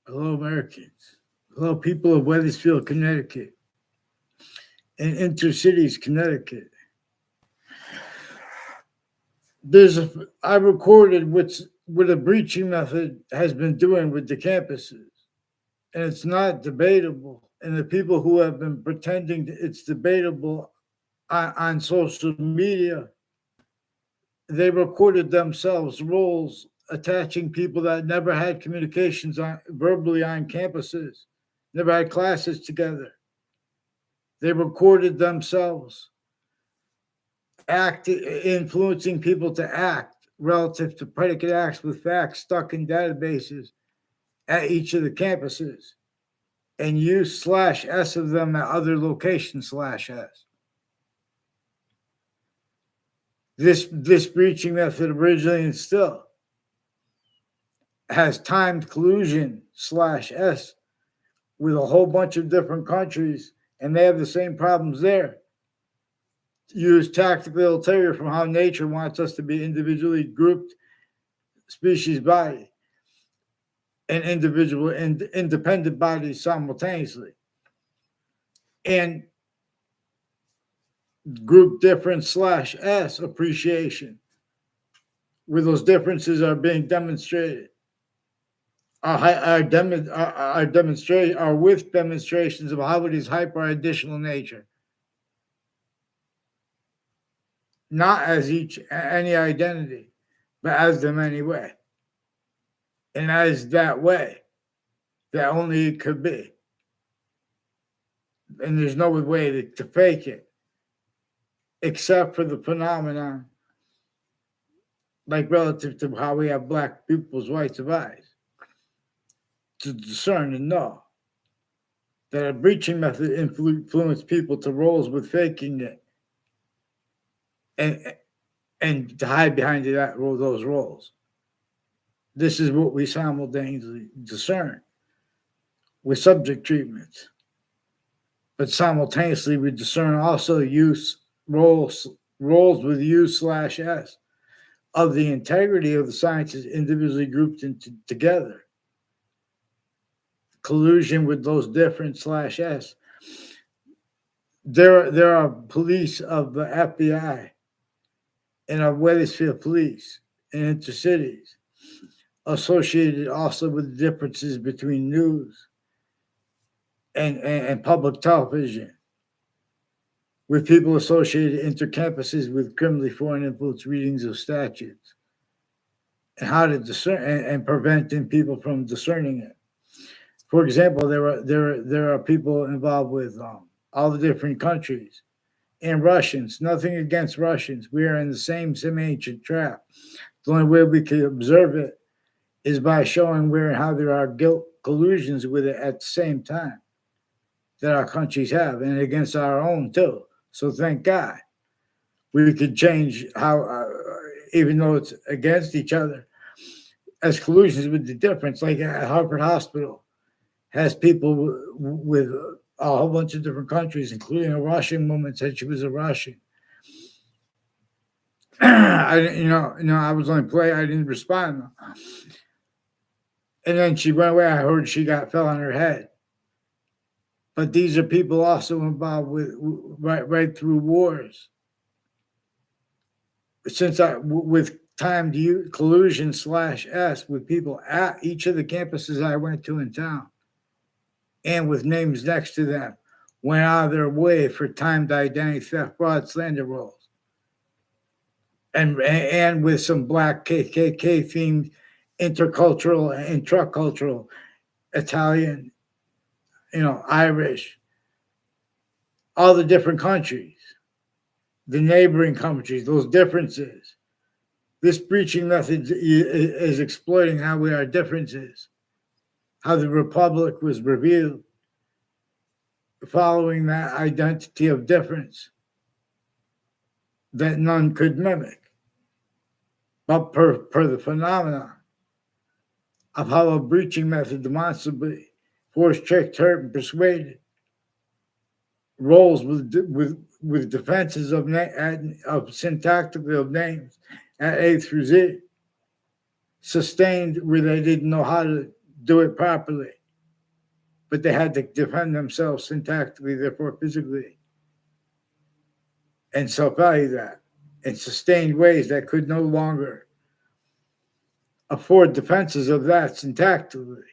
Hello, Americans. Hello, people of Wethersfield, Connecticut, and Intercities, Connecticut. I recorded what a breaching method has been doing with the campuses, and it's not debatable. And the people who have been pretending that it's debatable on social media, they recorded themselves roles attaching people that never had communications verbally on campuses, never had classes together. They recorded themselves influencing people to act relative to predicate acts with facts stuck in databases at each of the campuses and use /s of them at other locations /s. This breaching method originally and still has timed collusion /s with a whole bunch of different countries, and they have the same problems there. Use tactical ulterior from how nature wants us to be individually grouped species body and individual and independent bodies simultaneously. And group difference /s appreciation, where those differences are being demonstrated. Our demonstration are with demonstrations of how it is hyper additional nature, not as any identity, but as them anyway, and as that way that only it could be, and there's no way to fake it, except for the phenomenon, like relative to how we have black people's rights of eyes, to discern and know that a breaching method influenced people to roles with faking it and to hide behind those roles. This is what we simultaneously discern with subject treatments, but simultaneously we discern also use roles with /s of the integrity of the sciences individually grouped together. Collusion with those different /s. There are police of the FBI and of Wethersfield police and intercities associated also with differences between news and public television, with people associated intercampuses with criminally foreign influence readings of statutes, and how to discern and preventing people from discerning it. For example, there are people involved with all the different countries and Russians. Nothing against Russians. We are in the same ancient trap. The only way we can observe it is by showing where and how there are guilt collusions with it at the same time that our countries have, and against our own too. So thank God we could change how, even though it's against each other, as collusions with the difference, like at Harvard Hospital has people with a whole bunch of different countries, including a Russian woman said she was a Russian. I didn't, I was on play. I didn't respond. And then she went away. I heard she fell on her head. But these are people also involved with right through wars. With timed collusion /s with people at each of the campuses I went to in town, and with names next to them, went out of their way for timed identity theft, fraud, slander roles, and with some black KKK themed intercultural and intracultural Italian, Irish, all the different countries, the neighboring countries, those differences. This breaching method is exploiting how we are differences, how the Republic was revealed, following that identity of difference that none could mimic, but per the phenomenon of how a breaching method demonstrably forced, tricked, hurt, and persuaded roles with defenses of syntactically of names at A through Z, sustained where they didn't know how to do it properly, but they had to defend themselves syntactically, therefore physically, and self-value that in sustained ways that could no longer afford defenses of that syntactically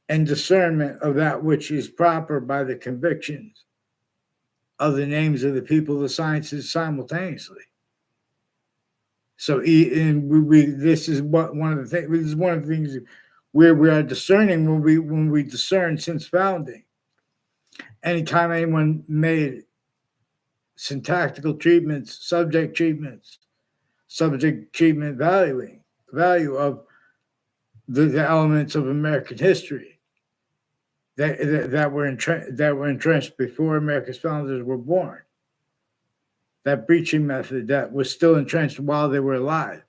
and discernment of that which is proper by the convictions of the names of the people of the sciences simultaneously. So, this is what one of the things. This is one of the things where we are discerning when we discern since founding. Anytime anyone made syntactical treatments, subject treatment value of the elements of American history that were entrenched before America's founders were born. That breaching method that was still entrenched while they were alive.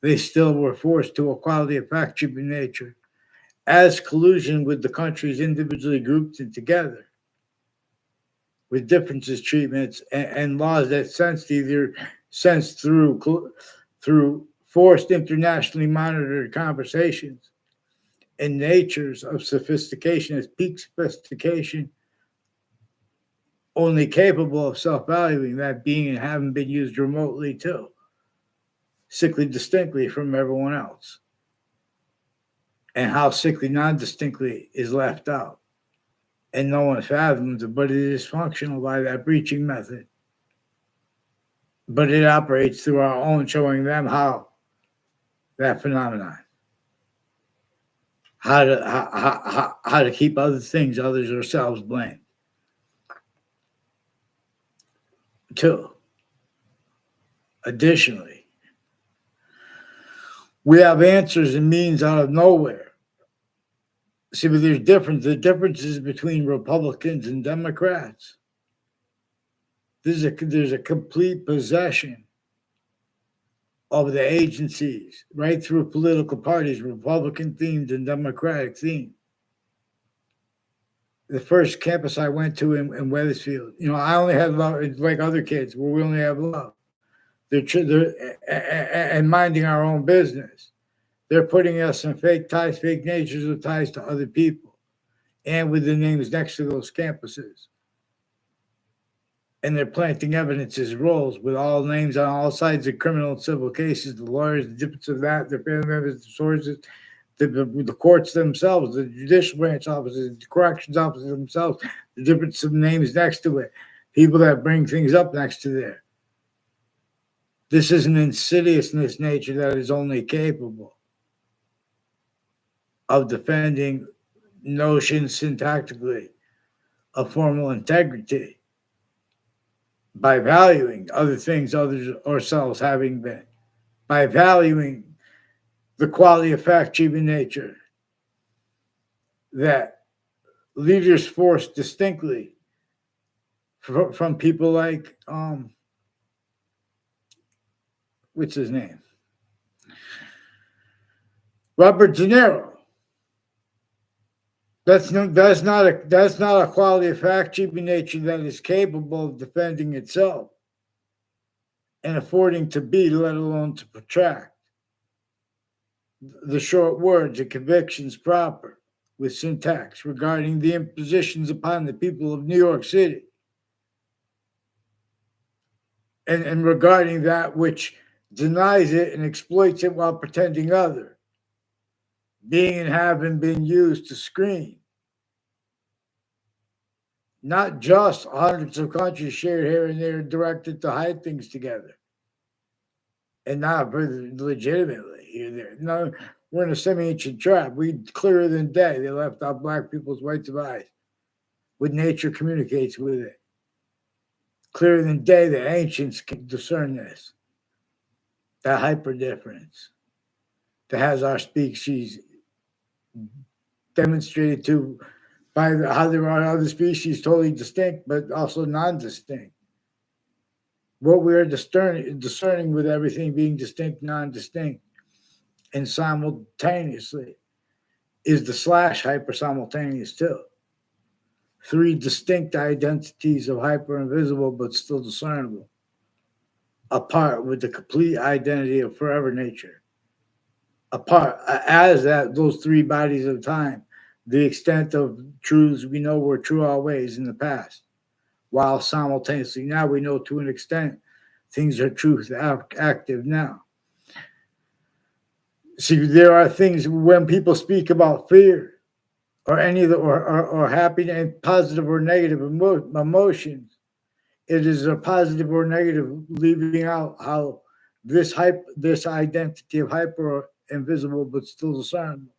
They still were forced to a quality of fact-keeping nature as collusion with the countries individually grouped and together, with differences, treatments, and laws that sensed through forced internationally monitored conversations and natures of sophistication as peak sophistication, only capable of self-valuing that being and having been used remotely too, sickly distinctly from everyone else, and how sickly non-distinctly is left out. And no one fathoms it, but it is functional by that breaching method. But it operates through our own showing them how that phenomenon, how to keep other things, others, ourselves blamed. Two, additionally, we have answers and means out of nowhere. See, but there's the differences between Republicans and Democrats. There's a complete possession of the agencies right through political parties, Republican themed and Democratic themed. The first campus I went to in Wethersfield, I only had love, like other kids, where we only have love. They're and minding our own business. They're putting us in fake ties, fake natures of ties to other people, and with the names next to those campuses. And they're planting evidence as roles with all names on all sides of criminal and civil cases, the lawyers, the difference of that, their family members, the sources, the courts themselves, the judicial branch officers, the corrections officers themselves, the difference of names next to it, people that bring things up next to there. This is an insidiousness nature that is only capable of defending notions syntactically of formal integrity by valuing other things, others, ourselves having been, by valuing the quality of fact-keeping nature that leaders force distinctly from people like, what's his name? Robert De Niro. That's not a quality of fact-keeping nature that is capable of defending itself and affording to be, let alone to protract the short words and convictions proper with syntax regarding the impositions upon the people of New York City and regarding that which denies it and exploits it while pretending other, being and having been used to screen not just hundreds of countries shared here and there directed to hide things together and not legitimately here and there. No, we're in a semi-ancient trap. We clearer than day. They left out black people's rights of eyes. What nature communicates with it. Clearer than day, the ancients can discern this. That hyper difference that has our species demonstrated to by how there are other species totally distinct, but also non-distinct. What we are discerning with everything being distinct, non-distinct, and simultaneously is the slash hyper simultaneous too. Three distinct identities of hyper invisible but still discernible, apart with the complete identity of forever nature apart as that those three bodies of time, the extent of truths we know were true always in the past, while simultaneously now we know to an extent things are truth active now. See, there are things when people speak about fear or any of the or happiness and positive or negative emotions, it is a positive or negative, leaving out how this identity of hyper or invisible but still discernible.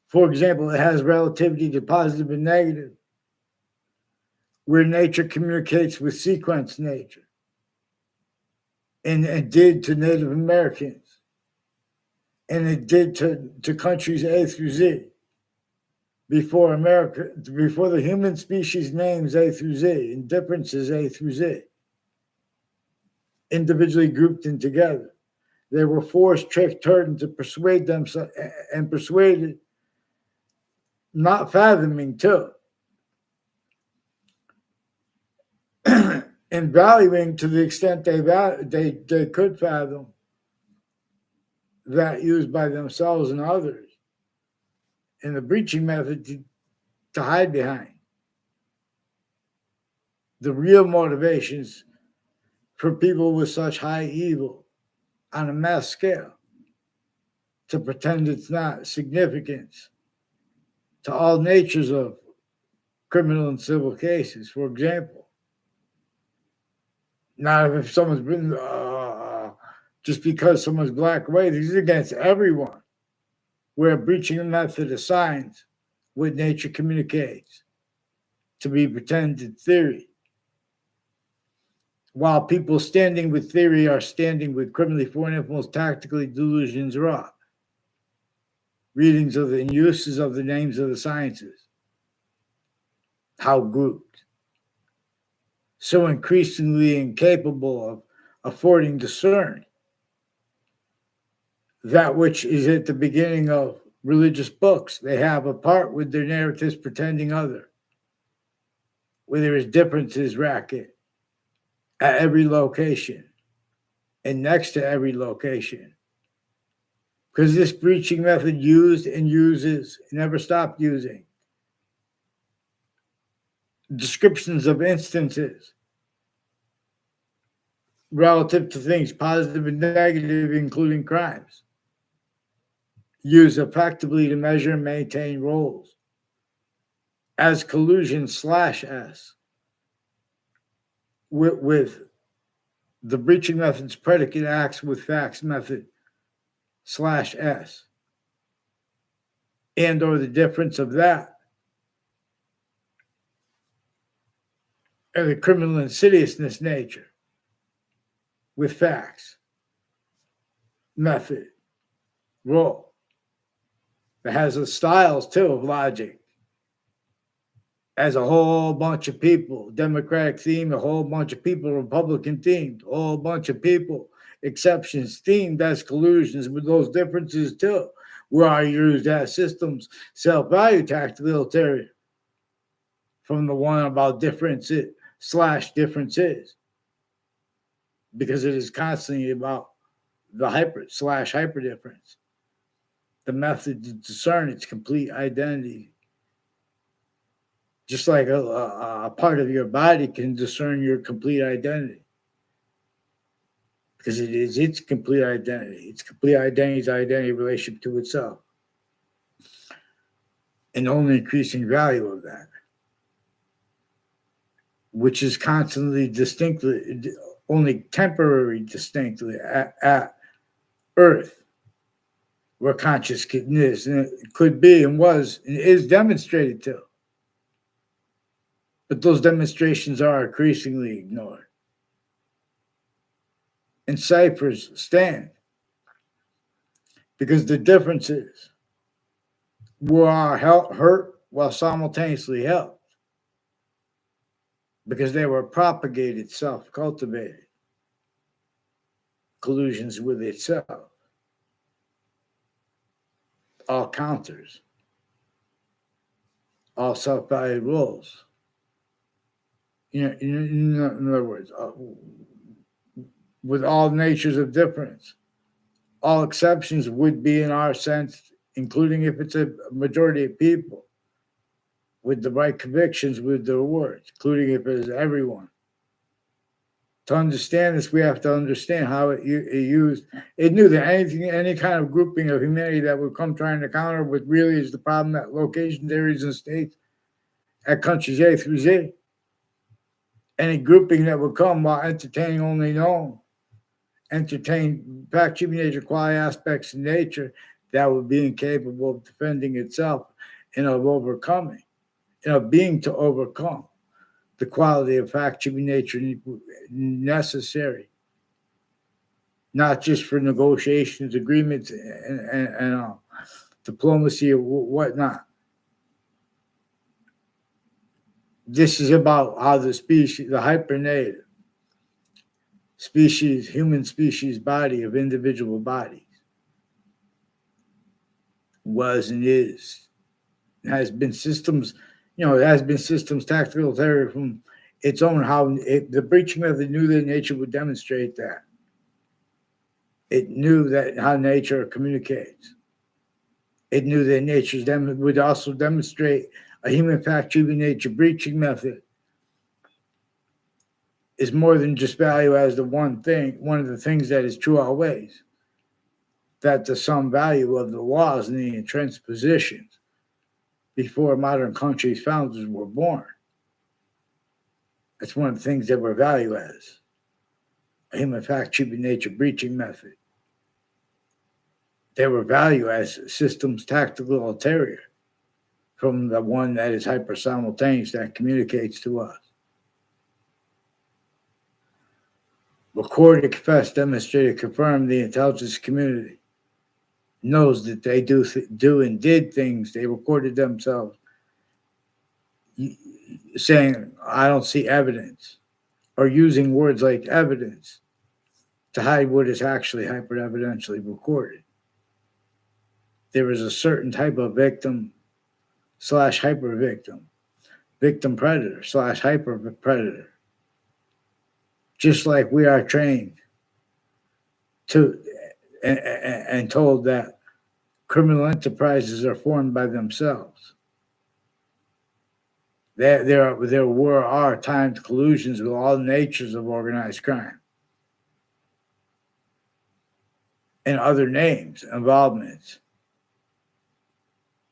For example, it has relativity to positive and negative, where nature communicates with sequence nature, and it did to Native Americans, and it did to countries A through Z. Before America, before the human species names A through Z and differences A through Z, individually grouped in together, they were forced, tricked, hurt, to persuade themselves and persuaded, not fathoming too, and valuing to the extent they could fathom that used by themselves and others in the breaching method to hide behind. The real motivations for people with such high evil on a mass scale to pretend it's not significance to all natures of criminal and civil cases. For example, not if someone's been just because someone's black or white, this is against everyone. Where breaching a method assigns what nature communicates to be pretended theory, while people standing with theory are standing with criminally foreign influence, tactically delusions raw. Readings of the and uses of the names of the sciences, how grouped, so increasingly incapable of affording discern that which is at the beginning of religious books. They have a part with their narratives pretending other, where there is differences racket at every location and next to every location. Because this breaching method used and uses, never stopped using, descriptions of instances relative to things positive and negative, including crimes, used effectively to measure and maintain roles as collusion/S with the breaching method's predicate acts with facts method/S, and or the difference of that and the criminal insidiousness nature with facts method role that has the styles too of logic as a whole bunch of people, Democratic theme, a whole bunch of people, Republican themed, a whole bunch of people, exceptions themed as collusions with those differences too, where are used as systems, self-value tactilitarity from the one about differences/differences, because it is constantly about the hyper/hyper difference, the method to discern its complete identity. Just like a part of your body can discern your complete identity, because it is its complete identity. Its complete identity is identity relationship to itself, and only increasing value of that, which is constantly distinctly, only temporary distinctly at Earth, where consciousness could be and was and is demonstrated to. But those demonstrations are increasingly ignored. And ciphers stand because the differences were hurt while simultaneously helped, because they were propagated, self-cultivated collusions with itself, all counters, all self-valued roles. In other words, with all natures of difference, All exceptions would be, in our sense, including if it's a majority of people with the right convictions, with their words, including if it is everyone. To understand this, we have to understand how it used. It knew that any kind of grouping of humanity that would come trying to counter what really is the problem at locations, areas, and states, at countries A through Z. Any grouping that would come while entertaining only known, entertain fact, human nature, quality aspects of nature that would be incapable of defending itself and of overcoming, and of being to overcome the quality of fact, human nature necessary, not just for negotiations, agreements, and diplomacy or whatnot. This is about how the species, the hypernative species, human species body of individual bodies was and is, has been systems, it has been systems tactical terror from its own, the breaching of the knew that nature would demonstrate that. It knew that how nature communicates. It knew that nature would also demonstrate a human fact, human nature breaching method is more than just value as the one of the things that is true always. That the sum value of the laws and the entrenched positions before modern countries' founders were born. That's one of the things that were value as a human fact, human nature breaching method. They were value as systems tactical ulterior from the one that is hyper simultaneous that communicates to us. Recorded, confessed, demonstrated, confirmed the intelligence community knows that they do and did things. They recorded themselves saying, I don't see evidence, or using words like evidence to hide what is actually hyper evidentially recorded. There is a certain type of victim / hyper victim predator / hyper predator. Just like we are trained to and told that criminal enterprises are formed by themselves. There are timed collusions with all natures of organized crime and other names, involvements.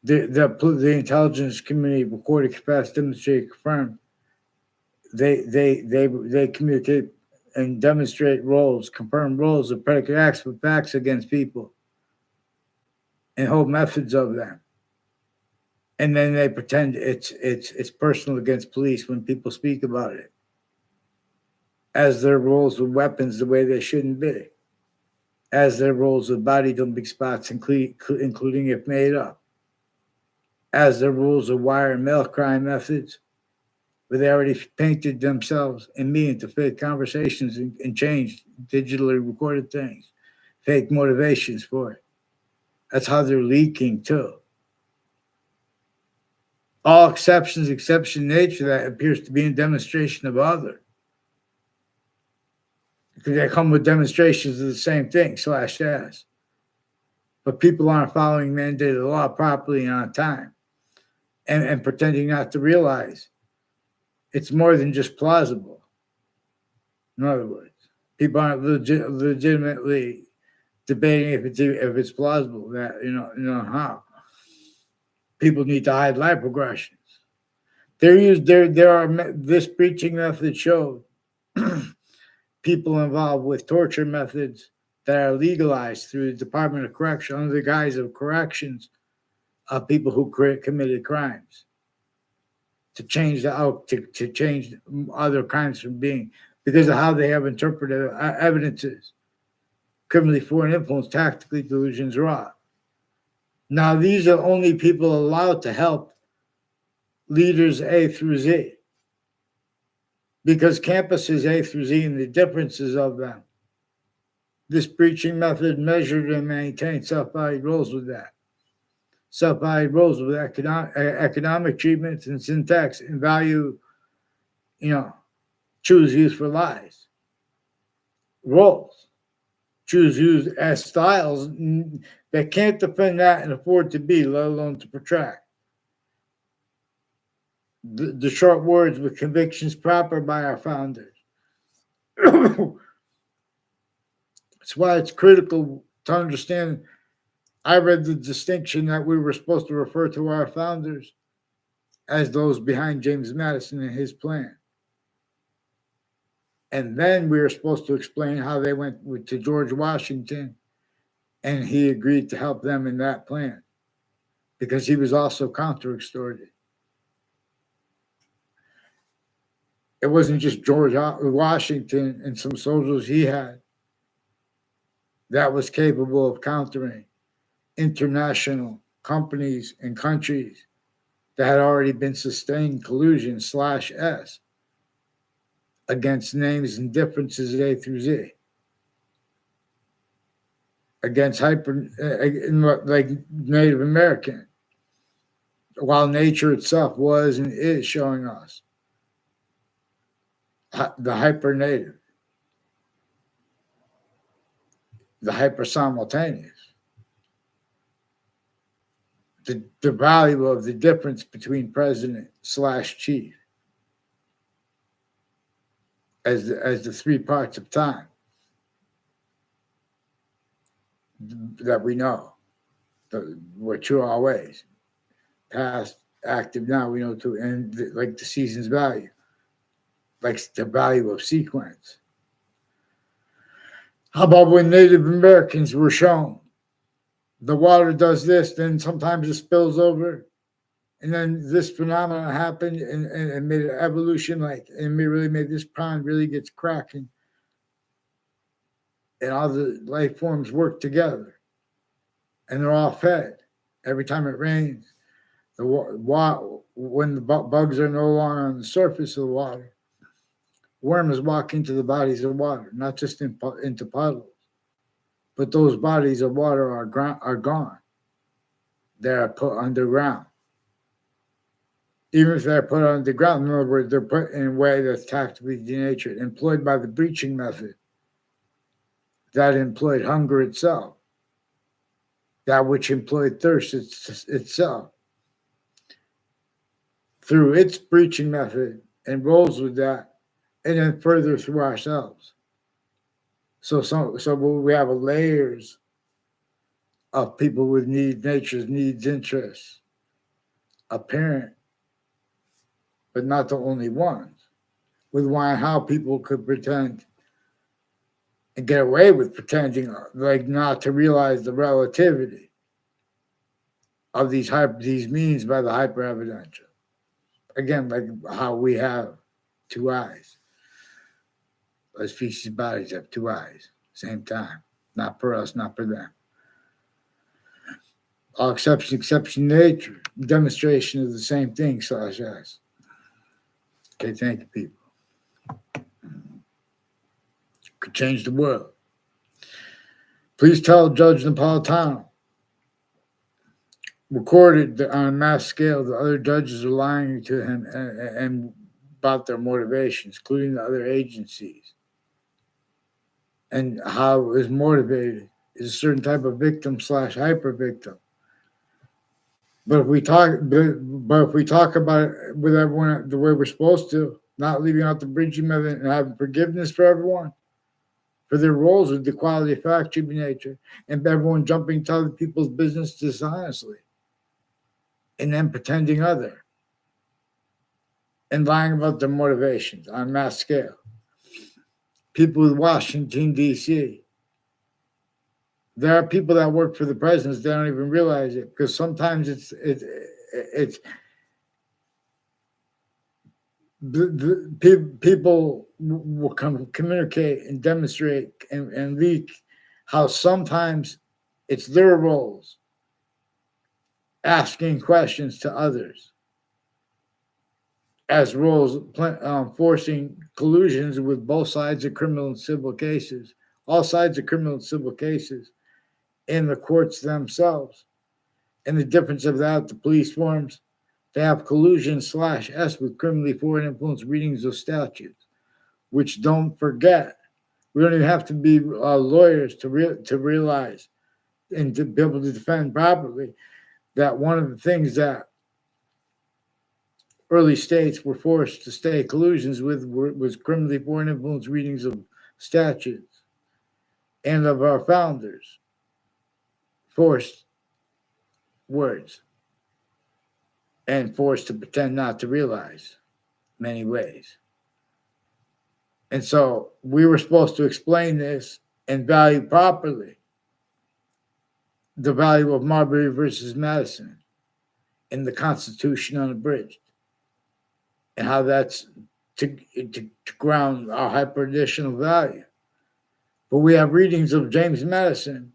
The intelligence community recorded, confessed, demonstrated, confirmed. They communicate and demonstrate roles, confirm roles of predicate acts with facts against people, and hold methods of them. And then they pretend it's personal against police when people speak about it, as their roles with weapons the way they shouldn't be, as their roles with body dumping spots, including if made up, as their rules of wire and mail crime methods, where they already painted themselves and me into fake conversations and changed digitally recorded things, fake motivations for it. That's how they're leaking too. All exception nature that appears to be in demonstration of other. Because they come with demonstrations of the same thing, / as. But people aren't following mandated law properly and on time and pretending not to realize it's more than just plausible. In other words, people aren't legitimately debating if it's plausible that, how. People need to hide life progressions. This breaching method showed people involved with torture methods that are legalized through the Department of Correction under the guise of corrections of people who committed crimes to change to change other crimes from being, because of how they have interpreted evidences, criminally foreign influence, tactically delusions raw. Now, these are only people allowed to help leaders A through Z, because campuses A through Z and the differences of them. This breaching method measured and maintained self-valued roles with that. Self-valued roles with economic treatments and syntax and value, choose use for lies. Roles. choose you as styles that can't defend that and afford to be, let alone to protract. The short words with convictions proper by our founders. That's why it's critical to understand. I read the distinction that we were supposed to refer to our founders as those behind James Madison and his plan. And then we were supposed to explain how they went to George Washington and he agreed to help them in that plan because he was also counter-extorted. It wasn't just George Washington and some soldiers he had that was capable of countering international companies and countries that had already been sustained collusion /S against names and differences A through Z, against like Native American, while nature itself was and is showing us the hyper native, the hyper simultaneous, the value of the difference between president /chief as the three parts of time that we know were true always, past, active, now we know too, and like the season's value, like the value of sequence. How about when Native Americans were shown the water does this, then sometimes it spills over, and then this phenomenon happened and made an evolution, and really made this pond really gets cracking, and all the life forms work together, and they're all fed every time it rains. When the bugs are no longer on the surface of the water, worms walk into the bodies of water, not just into puddles, but those bodies of water are gone. They're put underground. Even if they're put underground, in other words, they're put in a way that's tactically denatured, employed by the breaching method that employed hunger itself, that which employed thirst itself, through its breaching method and rolls with that, and then further through ourselves. So we have layers of people with nature's needs, interests, apparent, but not the only ones, with why and how people could pretend and get away with pretending like not to realize the relativity of these means by the hyper evidential. Again, like how we have two eyes. As species bodies have two eyes, same time. Not for us, not for them. All exception nature, demonstration of the same thing, /S. Okay, thank you, people. Could change the world. Please tell Judge Napolitano, recorded on a mass scale, the other judges are lying to him and about their motivations, including the other agencies, and how it was motivated is a certain type of victim /hyper victim. But if we talk about it with everyone the way we're supposed to, not leaving out the bridging method and having forgiveness for everyone, for their roles with the quality of fact, true nature, and everyone jumping to other people's business dishonestly, and then pretending other, and lying about their motivations on a mass scale. People with Washington, D.C. There are people that work for the presidents, they don't even realize it, because sometimes it's people will communicate and demonstrate and leak how sometimes it's their roles asking questions to others as roles forcing collusions with both sides of criminal and civil cases, all sides of criminal and civil cases in the courts themselves. And the difference of that, the police forms, they have collusion /S with criminally foreign influence readings of statutes, which don't forget, We don't even have to be lawyers to realize and to be able to defend properly that one of the things that early states were forced to stay collusions with was criminally foreign influence readings of statutes and of our founders forced words and forced to pretend not to realize many ways. And so we were supposed to explain this and value properly the value of Marbury versus Madison and the Constitution unabridged, and how that's to ground our hyper-additional value. But we have readings of James Madison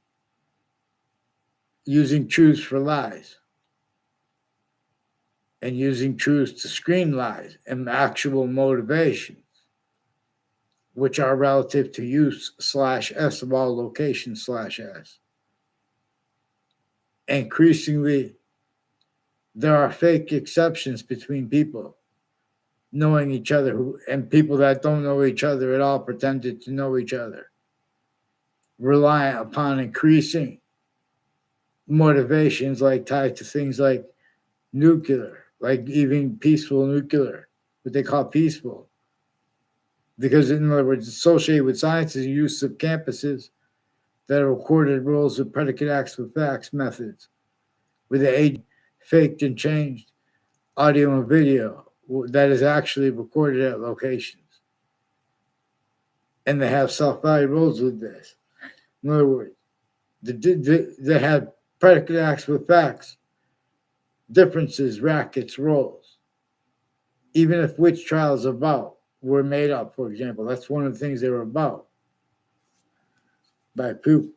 using truths for lies and using truths to screen lies and actual motivations, which are relative to use/s of all location/s. Increasingly, there are fake exceptions between people knowing each other and people that don't know each other at all pretended to know each other, reliant upon increasing motivations like tied to things like nuclear, like even peaceful nuclear, what they call peaceful. Because in other words, associated with science is use of campuses that are recorded roles of predicate acts with facts methods, with the age faked and changed audio and video that is actually recorded at locations. And they have self-value roles with this. In other words, they have predicate acts with facts, differences, rackets, roles. Even if witch trials about were made up, for example, that's one of the things they were about. By people.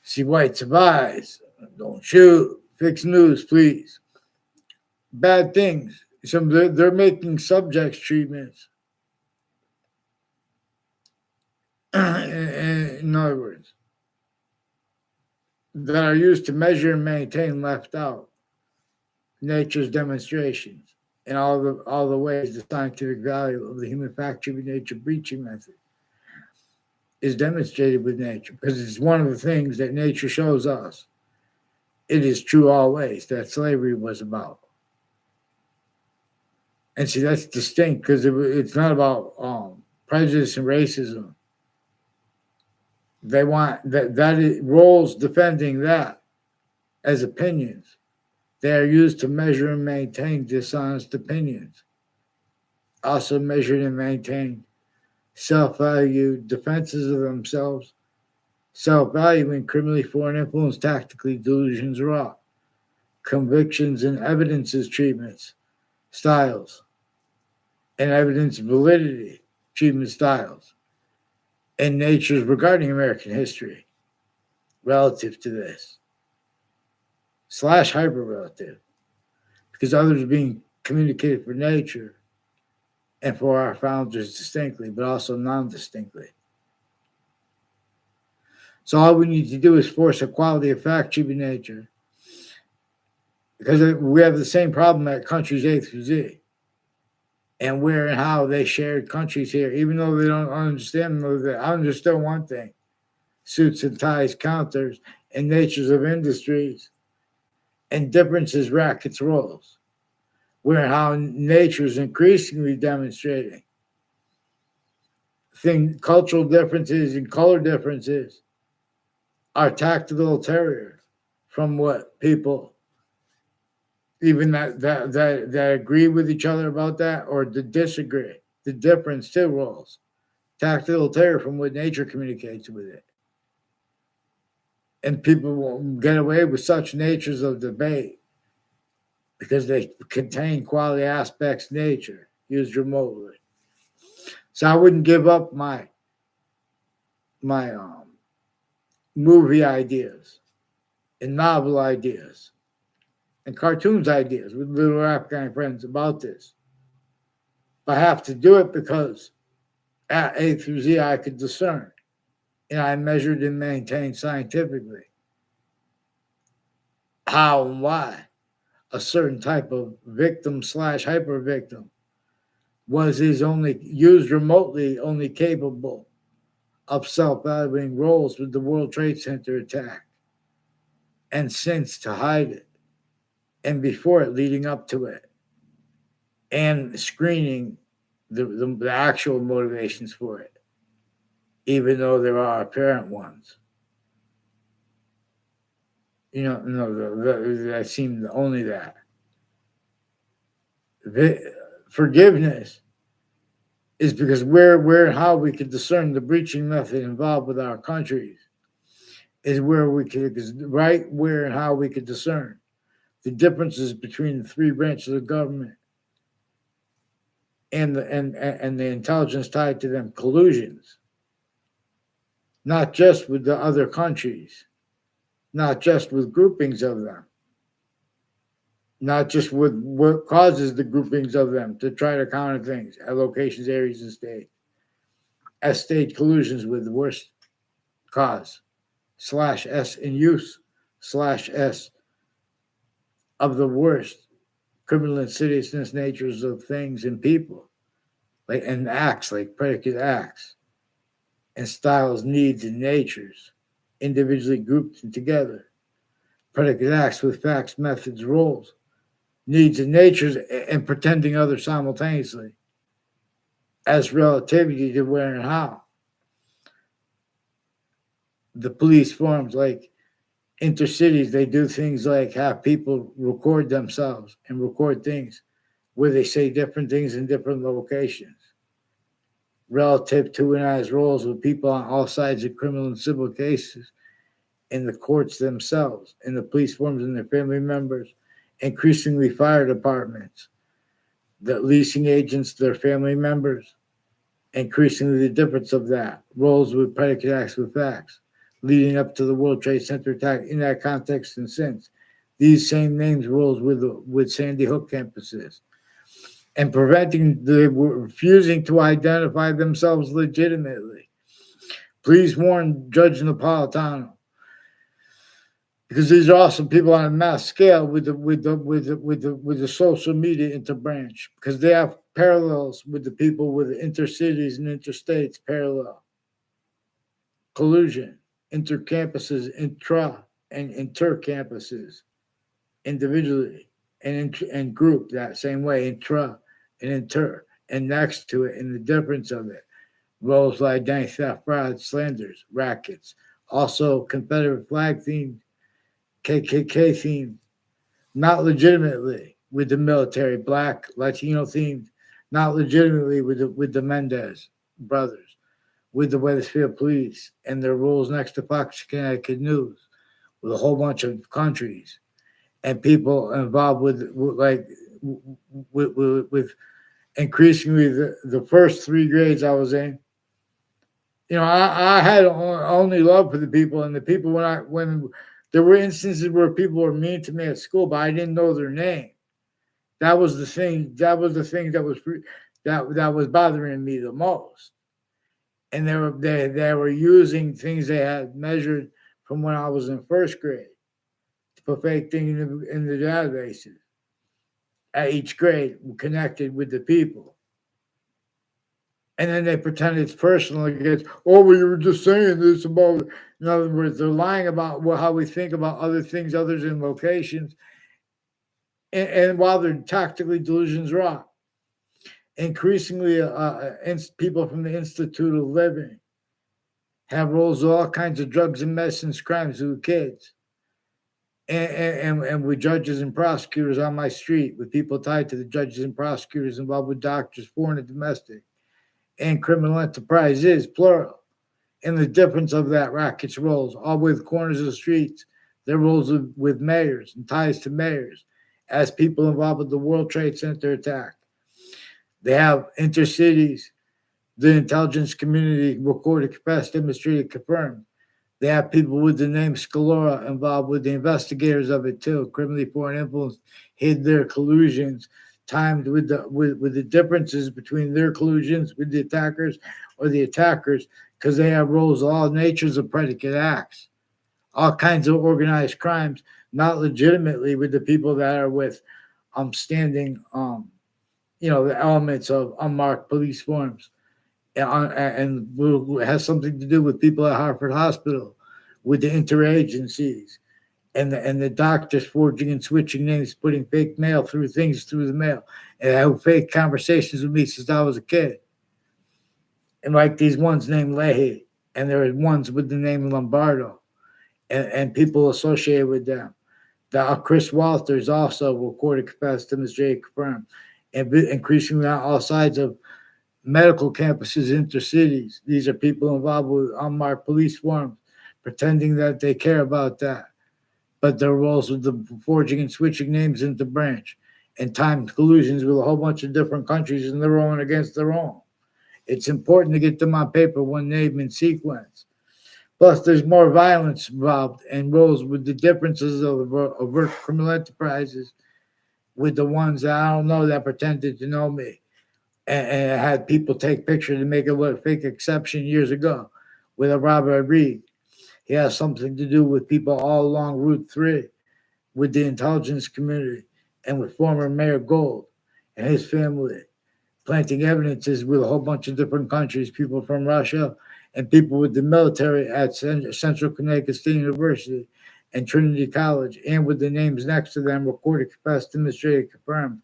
See whites of eyes, don't shoot, fix news, please. Bad things. They're making subjects treatments. In other words, that are used to measure and maintain left out nature's demonstrations and all the ways the scientific value of the human fact tribute nature breaching method is demonstrated with nature, because it's one of the things that nature shows us. It is true always that slavery was about. And see, that's distinct because it's not about prejudice and racism. They want that roles defending that as opinions. They are used to measure and maintain dishonest opinions. Also measured and maintained self-value defenses of themselves, self-valuing criminally foreign influence tactically delusions raw, convictions and evidences treatments, styles, and evidence validity treatment styles, and natures regarding American history relative to this, / hyper-relative, because others are being communicated for nature and for our founders distinctly, but also non-distinctly. So all we need to do is force equality of fact treatment nature, because we have the same problem at countries A through Z, and where and how they shared countries here, even though they don't understand that. I understand one thing: suits and ties, counters, and natures of industries, and differences, rackets, roles, where and how nature is increasingly demonstrating cultural differences and color differences are tactical terror from what people even that agree with each other about that or to disagree. The difference still roles. Tactical terror from what nature communicates with it. And people won't get away with such natures of debate because they contain quality aspects of nature used remotely. So I wouldn't give up my movie ideas and novel ideas and cartoons ideas with little Afghan friends about this. But I have to do it because at A through Z I could discern, and I measured and maintained scientifically how and why a certain type of victim / hyper victim is only used remotely, only capable of self-evaluating roles with the World Trade Center attack, and since to hide it, and before it, leading up to it, and screening the actual motivations for it, even though there are apparent ones. That seemed only that. Forgiveness is because where and how we can discern the breaching method involved with our countries is where we can, right where and how we can discern the differences between the three branches of government and the intelligence tied to them, collusions, not just with the other countries, not just with groupings of them, not just with what causes the groupings of them to try to counter things at locations, areas, and states, as state collusions with the worst cause /S in use /S of the worst criminal insidiousness natures of things and people, like and acts, like predicate acts, and styles, needs, and natures, individually grouped and together. Predicate acts with facts, methods, roles, needs, and natures, and pretending others simultaneously, as relativity to where and how. The police forms like intercities, they do things like have people record themselves and record things where they say different things in different locations relative to and as roles with people on all sides of criminal and civil cases in the courts themselves, in the police forms and their family members, increasingly fire departments, the leasing agents, their family members, increasingly the difference of that, roles with predicate acts with facts, leading up to the World Trade Center attack in that context and since. These same names roles with Sandy Hook campuses, and preventing the refusing to identify themselves legitimately. Please warn Judge Napolitano, because these are also people on a mass scale with the social media interbranch, because they have parallels with the people with intercities and interstates parallel. Collusion, intercampuses, intra and intercampuses, individually and group that same way, intra and inter, and next to it in the difference of it, roles like identity theft, fraud, slanders, rackets, also Confederate flag themed, KKK themed, not legitimately with the military, Black, Latino themed, not legitimately with the Mendez brothers, with the Wethersfield police and their roles next to Fox Connecticut News, with a whole bunch of countries and people involved with increasingly the first 3 grades I was in. I had only love for the people, and the people when there were instances where people were mean to me at school, but I didn't know their name. That was the thing. That was the thing that was bothering me the most. And they were using things they had measured from when I was in first grade to put fake things in the databases at each grade connected with the people. And then they pretend it's personal. Against, well, you were just saying this about. In other words, they're lying about how we think about other things, others in locations, and while their tactically delusions wrong. Increasingly, people from the Institute of Living have roles of all kinds of drugs and medicines, crimes with kids, and with judges and prosecutors on my street, with people tied to the judges and prosecutors involved with doctors, foreign and domestic, and criminal enterprises, plural. And the difference of that racket's roles, all with corners of the streets, their roles with mayors and ties to mayors, as people involved with the World Trade Center attack. They have intercities, the intelligence community recorded, confessed, demonstrated, confirmed. They have people with the name Scalora involved with the investigators of it too. Criminally foreign influence hid their collusions, timed with the differences between their collusions with the attackers or the attackers, because they have roles of all natures of predicate acts, all kinds of organized crimes, not legitimately with the people that are with standing the elements of unmarked police forms, and it has something to do with people at Hartford Hospital, with the interagencies, and the doctors forging and switching names, putting fake mail through the mail, and I have fake conversations with me since I was a kid, and like these ones named Leahy, and there are ones with the name Lombardo, and people associated with them. Chris Walters also recorded capacity demonstrated confirmed, and increasingly on all sides of medical campuses, intercities. These are people involved with unmarked police forms, pretending that they care about that. But their roles with the forging and switching names into branch and timed collusions with a whole bunch of different countries and their own against their own. It's important to get them on paper, one name in sequence. Plus, there's more violence involved and roles with the differences of overt criminal enterprises with the ones that I don't know that pretended to know me and had people take pictures to make it look fake exception years ago with a Robert Reed. He has something to do with people all along Route 3, with the intelligence community, and with former Mayor Gold and his family, planting evidences with a whole bunch of different countries, people from Russia, and people with the military at Central Connecticut State University and Trinity College, and with the names next to them recorded, confessed, demonstrated, confirmed,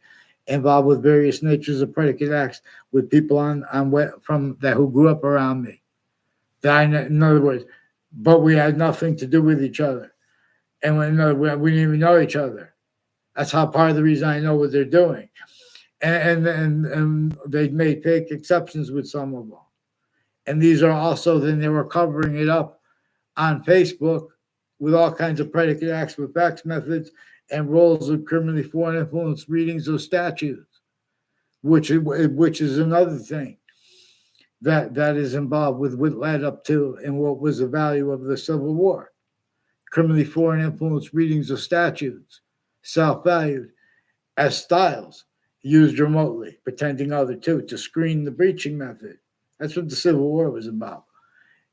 involved with various natures of predicate acts with people from that who grew up around me. In other words, but we had nothing to do with each other, and in other words, we didn't even know each other. That's how part of the reason I know what they're doing, and they made fake exceptions with some of them, and these are also then they were covering it up on Facebook with all kinds of predicate acts with fax methods and roles of criminally foreign influence readings of statutes, which is another thing that is involved with what led up to and what was the value of the Civil War. Criminally foreign influence readings of statutes, self-valued as styles used remotely, pretending other two to screen the breaching method. That's what the Civil War was about.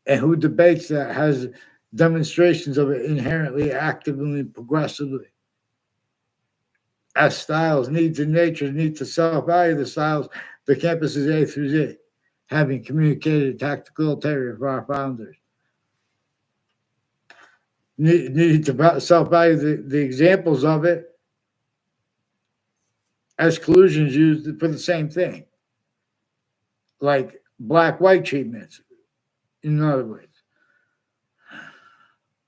And who debates that has demonstrations of it inherently, actively, progressively. As styles, needs and natures need to self-value the styles, the campuses A through Z, having communicated tactical ulterior for our founders. Need to self-value the examples of it as collusions used for the same thing, like black-white treatments, in other words,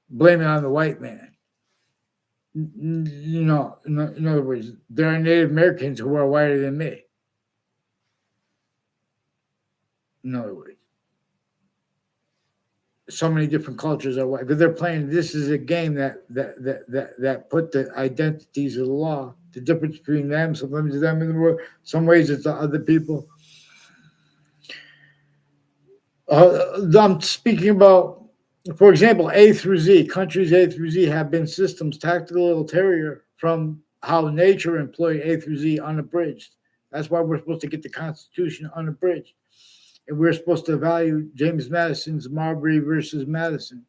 blame it on the white man. In other words, there are Native Americans who are whiter than me. In other words, so many different cultures are white, but they're playing. This is a game that put the identities of the law, the difference between them. Sometimes it's them in the world. Some ways it's the other people. I'm speaking about, for example, A through Z. Countries A through Z have been systems tactical ulterior from how nature employed A through Z unabridged. That's why we're supposed to get the Constitution unabridged. And we're supposed to value James Madison's Marbury versus Madison,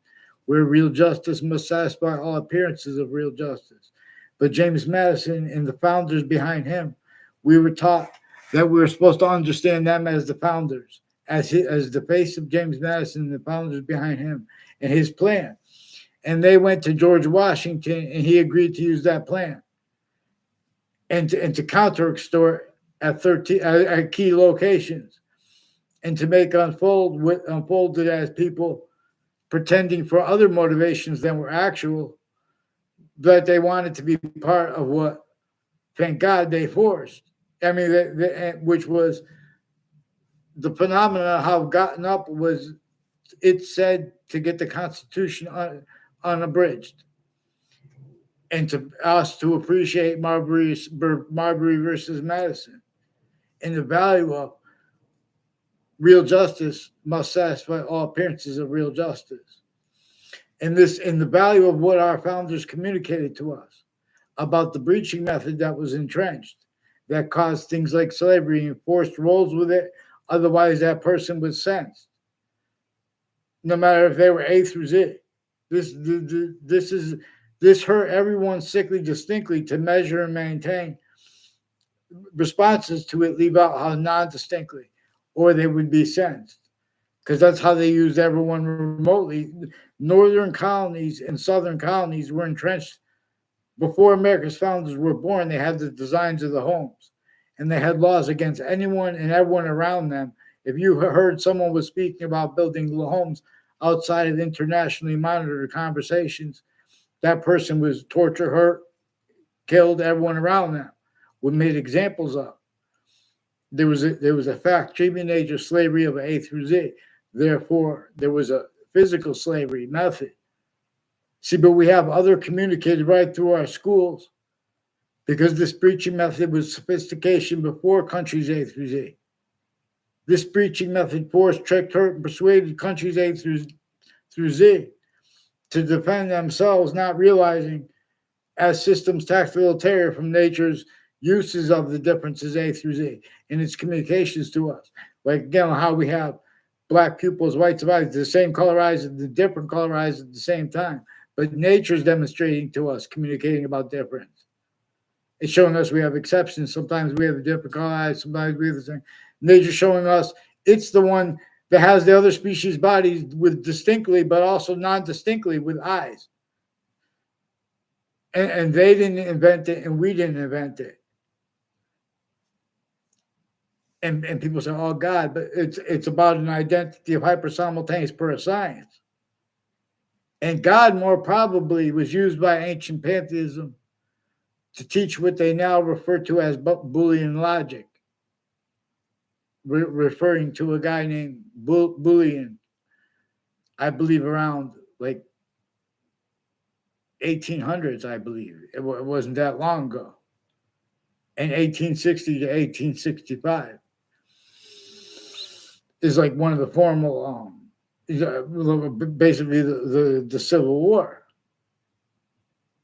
where real justice must satisfy all appearances of real justice. But James Madison and the founders behind him, we were taught that we were supposed to understand them as the founders, as the face of James Madison and the founders behind him and his plan. And they went to George Washington, and he agreed to use that plan and to counter extort at key locations, and to make unfolded as people pretending for other motivations than were actual, that they wanted to be part of what, thank God, they forced. I mean, which was the phenomenon of how gotten up was, it said to get the Constitution unabridged, and to us to appreciate Marbury versus Madison, and the value of real justice must satisfy all appearances of real justice. And the value of what our founders communicated to us about the breaching method that was entrenched, that caused things like slavery and forced roles with it. Otherwise, that person was sentenced, no matter if they were A through Z. This hurt everyone sickly distinctly to measure and maintain responses to it leave out how non-distinctly, or they would be sensed, because that's how they used everyone remotely. Northern colonies and southern colonies were entrenched before America's founders were born. They had the designs of the homes, and they had laws against anyone and everyone around them. If you heard someone was speaking about building homes outside of internationally monitored conversations, that person was tortured, hurt, killed everyone around them. We made examples of. There was a fact, treatment age of slavery of A through Z. Therefore, there was a physical slavery method. See, but we have other communicated right through our schools, because this preaching method was sophistication before countries A through Z. This preaching method forced, tricked, hurt, and persuaded countries A through Z to defend themselves, not realizing as systems tactile from nature's uses of the differences A through Z in its communications to us. Like, again, how we have black pupils, white survivors, the same color eyes, the different color eyes at the same time. But nature's demonstrating to us, communicating about difference. It's showing us we have exceptions. Sometimes we have a different color eyes, sometimes we have the same. Nature's showing us it's the one that has the other species' bodies with distinctly, but also non-distinctly with eyes. And they didn't invent it, and we didn't invent it. And people say, oh, God, but it's about an identity of hyper-simultaneous per science. And God more probably was used by ancient pantheism to teach what they now refer to as Boolean logic, referring to a guy named Boolean, I believe around like 1800s, I believe. It wasn't that long ago. And 1860 to 1865 is like one of the formal, basically the Civil War.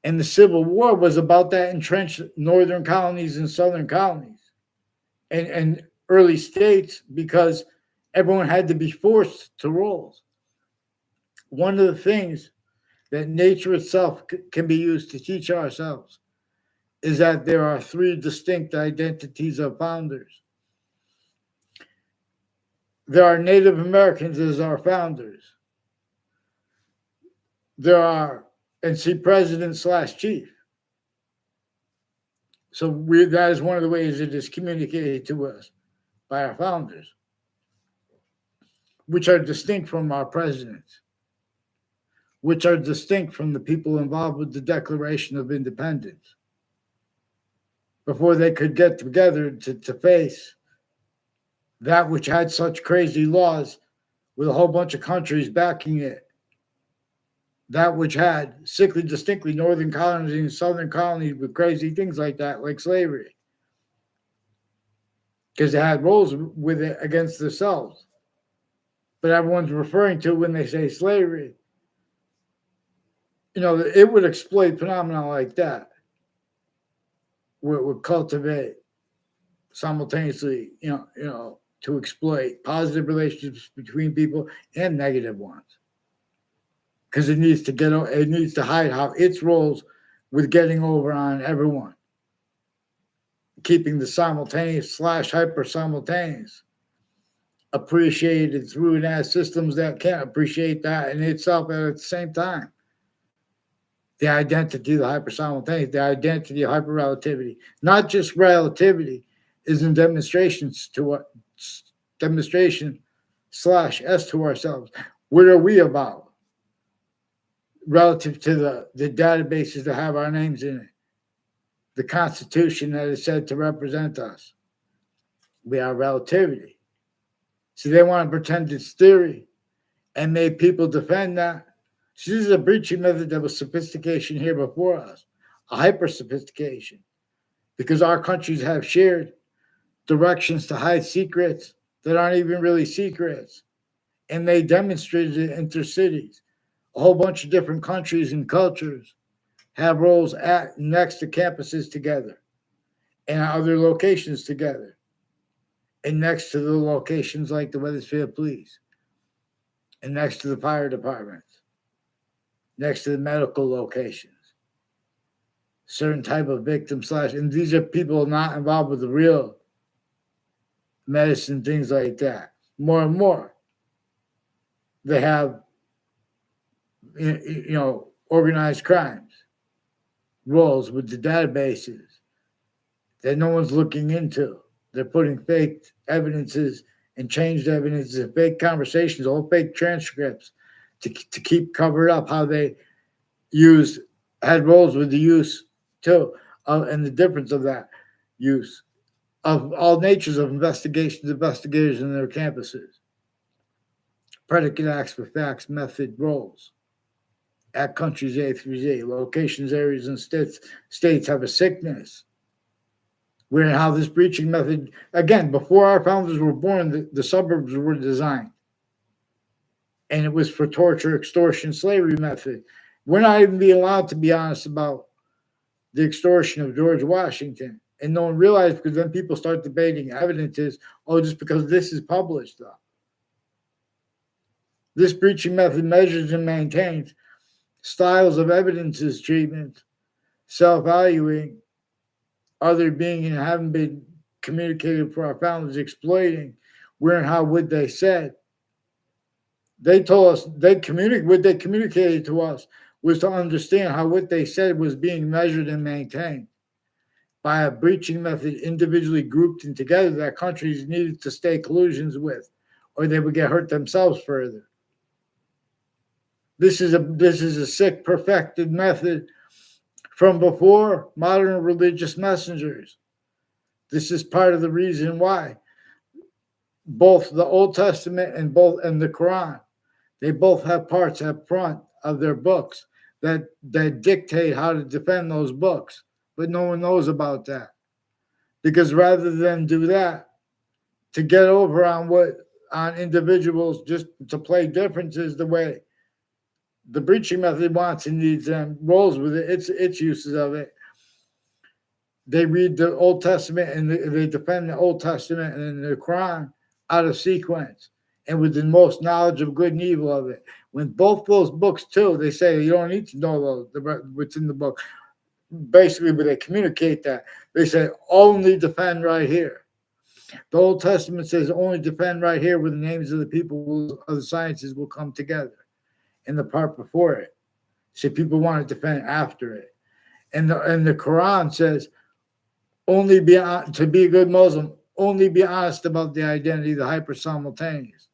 And the Civil War was about that entrenched northern colonies and southern colonies and early states, because everyone had to be forced to roles. One of the things that nature itself can be used to teach ourselves is that there are three distinct identities of founders. There are Native Americans as our founders. There are, and see, president/chief. So that is one of the ways it is communicated to us by our founders, which are distinct from our presidents, which are distinct from the people involved with the Declaration of Independence, before they could get together to face that which had such crazy laws with a whole bunch of countries backing it, that which had sickly, distinctly northern colonies and southern colonies with crazy things like that, like slavery, because they had roles with it against themselves. But everyone's referring to, when they say slavery, it would exploit phenomena like that, where it would cultivate simultaneously, to exploit positive relationships between people and negative ones. Because it needs to hide how its roles with getting over on everyone, keeping the simultaneous/hyper simultaneous appreciated through and as systems that can't appreciate that in itself at the same time. The identity of the hyper simultaneous, the identity of hyper relativity, not just relativity, is in demonstration/S to ourselves. What are we about relative to the databases that have our names in it, the Constitution that is said to represent us? We are relativity. So they want to pretend it's theory and make people defend that. So this is a preaching method that was sophistication here before us, a hyper sophistication, because our countries have shared directions to hide secrets that aren't even really secrets. And they demonstrated it intercities. A whole bunch of different countries and cultures have roles next to campuses together and other locations together, and next to the locations like the Wethersfield Police, and next to the fire departments, next to the medical locations. certain type of victim slash, and these are people not involved with the real medicine, things like that. More and more, they have, organized crimes roles with the databases that no one's looking into. They're putting fake evidences and changed evidence and fake conversations, all fake transcripts to keep covered up how they had roles with the use too, and the difference of that use of all natures of investigators in their campuses. Predicate acts for facts, method, roles. At countries A through Z, locations, areas, and states have a sickness. Where how this breaching method, again, before our founders were born, the suburbs were designed. And it was for torture, extortion, slavery method. We're not even being allowed to be honest about the extortion of George Washington. And no one realized, because then people start debating evidences, just because this is published, though. This breaching method measures and maintains styles of evidences treatment, self-valuing, other being and having been communicated for our founders, exploiting where and how what they said. They told us, what they communicated to us was to understand how what they said was being measured and maintained by a breaching method individually grouped and together that countries needed to stay collusions with, or they would get hurt themselves further. This is a sick, perfected method from before modern religious messengers. This is part of the reason why both the Old Testament and the Quran, they both have parts up front of their books that dictate how to defend those books, but no one knows about that. Because rather than do that, to get over on individuals just to play differences the way the breaching method wants and needs and rolls with it, its uses of it. They read the Old Testament and they defend the Old Testament and the Quran out of sequence and with the most knowledge of good and evil of it. When both those books too, they say you don't need to know what's in the book. Basically, but they communicate that. They say only defend right here. The Old Testament says only defend right here where the names of the people of the sciences will come together. In the part before it. So people want to defend after it. And the Quran says, to be a good Muslim, only be honest about the identity, the hyper-simultaneous,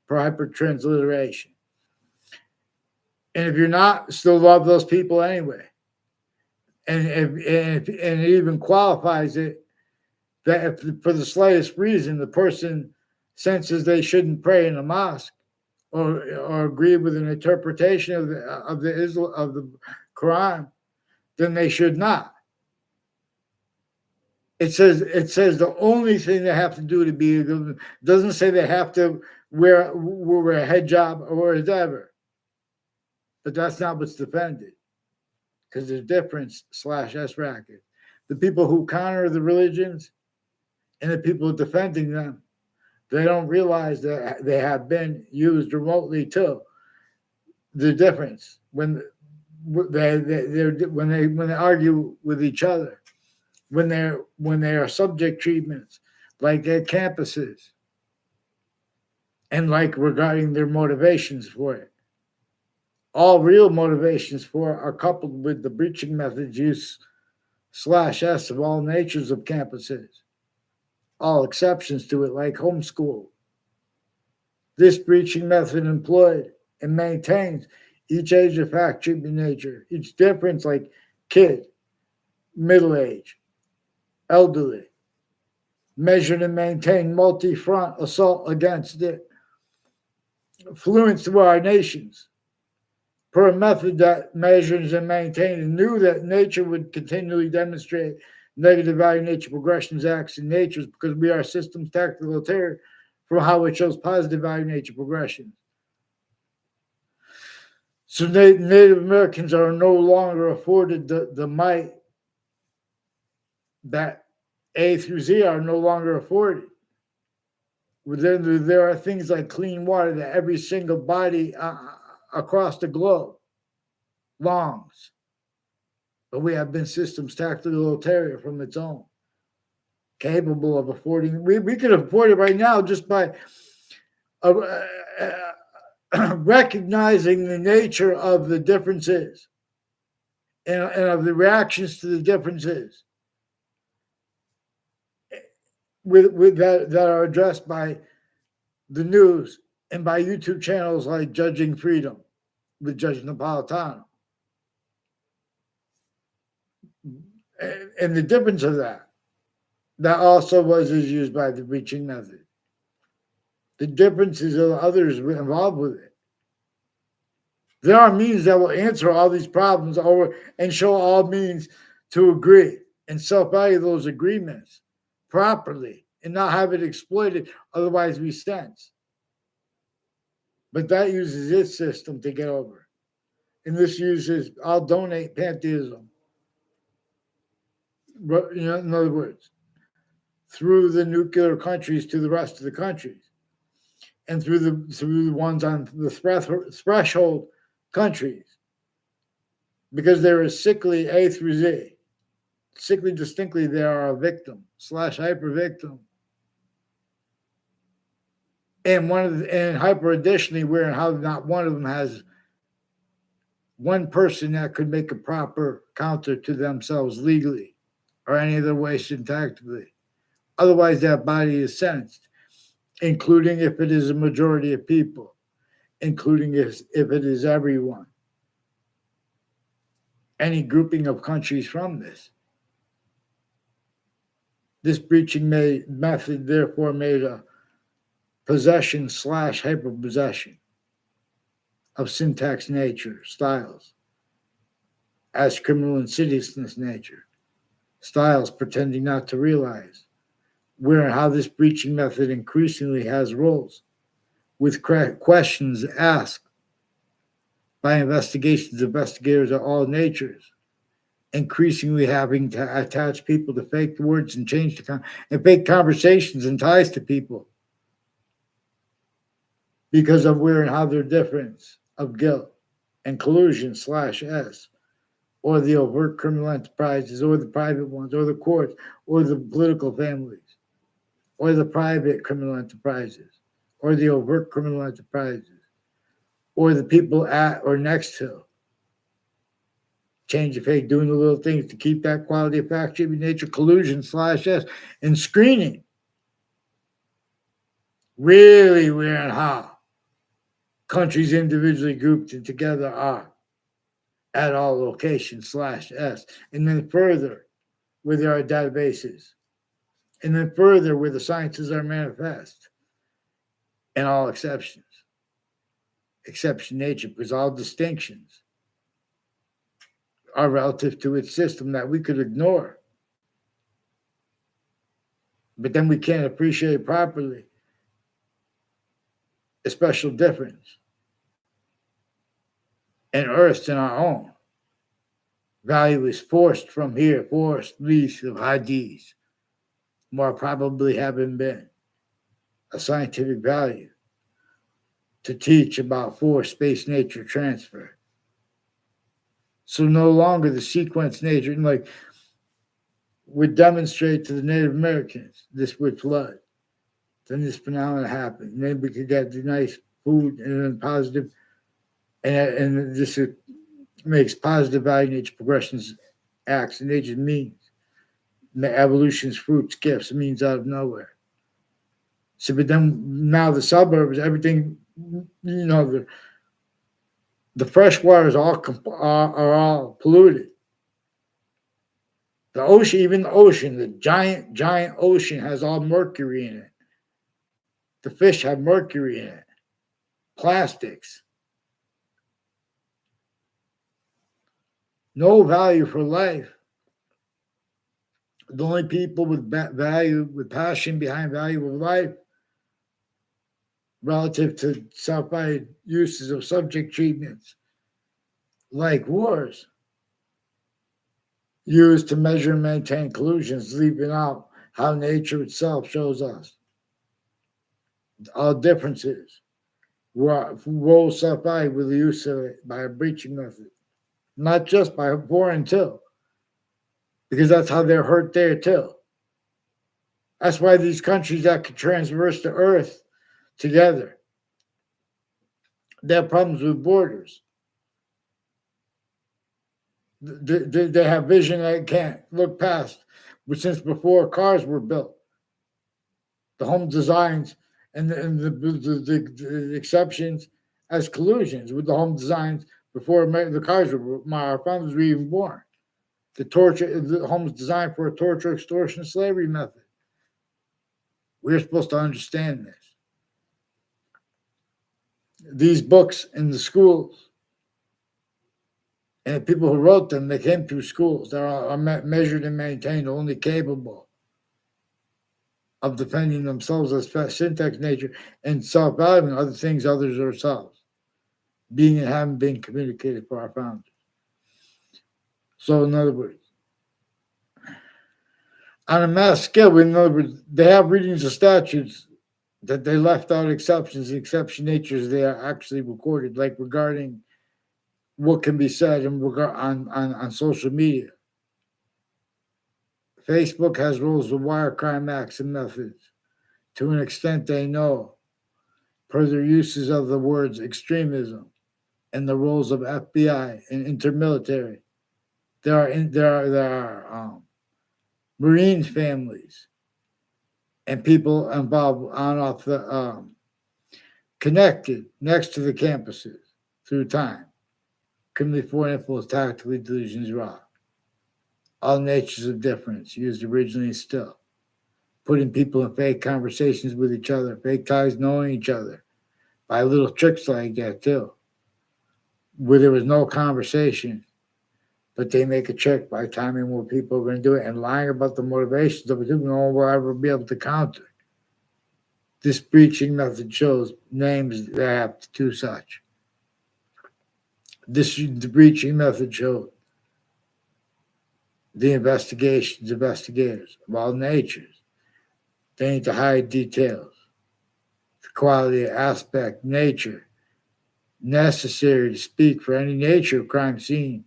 for hyper-transliteration. And if you're not, still love those people anyway. And it even qualifies it that if for the slightest reason the person senses they shouldn't pray in a mosque, or agree with an interpretation of the Quran, then they should not. It says the only thing they have to do to be a good, doesn't say they have to wear a hijab or whatever. But that's not what's defended, because there's difference /S bracket. The people who counter the religions and the people defending them, they don't realize that they have been used remotely too. The difference when they argue with each other, when they are subject treatments, like at campuses, and like regarding their motivations for it. All real motivations for it are coupled with the breaching methods use /S of all natures of campuses. All exceptions to it, like homeschool. This breaching method employed and maintains each age of fact treatment nature, each difference like kid, middle age, elderly, measured and maintained multi-front assault against it, fluence through our nations, per a method that measures and maintains and knew that nature would continually demonstrate negative value nature progressions, acts, and natures because we are systems tactical terror from how it shows positive value nature progression. So Native Americans are no longer afforded the might that A through Z are no longer afforded. There are things like clean water that every single body across the globe longs. But we have been systems tactical ulterior from its own, capable of affording. We could afford it right now just by recognizing the nature of the differences and of the reactions to the differences with that are addressed by the news and by YouTube channels like Judging Freedom with Judge Napolitano. And the difference of that also is used by the breaching method. The differences of others involved with it. There are means that will answer all these problems and show all means to agree and self-value those agreements properly and not have it exploited, otherwise we stance. But that uses its system to get over. And this uses, I'll donate pantheism. In other words, through the nuclear countries to the rest of the countries, and through the ones on the threshold countries, because there is sickly A through Z. Sickly distinctly, they are a victim / hyper victim, and hyper additionally, where and how not one of them has one person that could make a proper counter to themselves legally or any other way syntactically. Otherwise, that body is sentenced, including if it is a majority of people, including if it is everyone. Any grouping of countries from this. This breaching method therefore made a possession / hyperpossession of syntax nature, styles, as criminal insidiousness nature, styles pretending not to realize where and how this breaching method increasingly has roles, with questions asked by investigators of all natures, increasingly having to attach people to fake words and and fake conversations and ties to people because of where and how their difference of guilt and collusion / S, or the overt criminal enterprises, or the private ones, or the courts, or the political families, or the private criminal enterprises, or the overt criminal enterprises, or the people at or next to. Change of fate, doing the little things to keep that quality of fact, shaping nature, collusion / S, and screening. Really where and how countries individually grouped and together are at all locations / S. And then further, where there are databases. And then further, where the sciences are manifest. And all exceptions. Exception nature, because all distinctions are relative to its system that we could ignore. But then we can't appreciate properly a special difference. And Earth's in our own. Value is forced from here, forced lease of Hadiths, more probably having been a scientific value to teach about force, space, nature, transfer. So no longer the sequence nature, like would demonstrate to the Native Americans this would flood. Then this phenomenon happened. Then we could get the nice food and then positive, and this makes positive value nature progressions, acts, and nature's means. Evolution's fruits, gifts, means out of nowhere. So, but then now the suburbs, everything, the fresh waters are all polluted. The ocean, even the ocean, the giant ocean has all mercury in it. The fish have mercury in it. Plastics. No value for life. The only people with value, with passion behind value of life, relative to self-value uses of subject treatments, like wars, used to measure and maintain collusions, leaving out how nature itself shows us all differences. Roll self-value with the use of it by a breaching method, not just by foreign too. because that's how they're hurt there too. That's why these countries that could traverse the earth together, they have problems with borders. They have vision that can't look past, but since before cars were built, the home designs and the exceptions as collusions with the home designs before the cars were our founders were even born. The home's designed for a torture, extortion, slavery method. We're supposed to understand this. These books in the schools and the people who wrote them, they came through schools. They are measured and maintained, only capable of defending themselves as syntax, nature, and self-valuing other things, others, ourselves, being and having been communicated for our founders. So, in other words, on a mass scale, in other words, they have readings of statutes that they left out exceptions. The exception natures they are actually recorded, like regarding what can be said on social media. Facebook has rules of wire crime acts and methods. To an extent they know, per their uses of the words extremism and the roles of FBI and intermilitary. There are Marine families and people involved on off the connected next to the campuses through time. Criminally foreign influence, tactically delusions, raw. All natures of difference used originally still. Putting people in fake conversations with each other, fake ties knowing each other by little tricks like that too, where there was no conversation, but they make a trick by timing where people are going to do it and lying about the motivations of it. No one will ever be able to counter. This breaching method shows names that have to do such. The breaching method shows the investigators of all natures. They need to hide details, the quality, aspect, nature necessary to speak for any nature of crime scene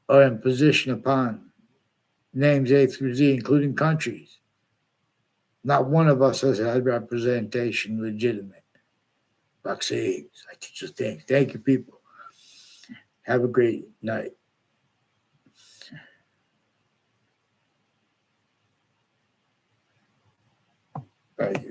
or in position upon names A through Z, including countries. Not one of us has had representation legitimate. Vaccines, I teach you things. Thank you, people. Have a great night. Right here.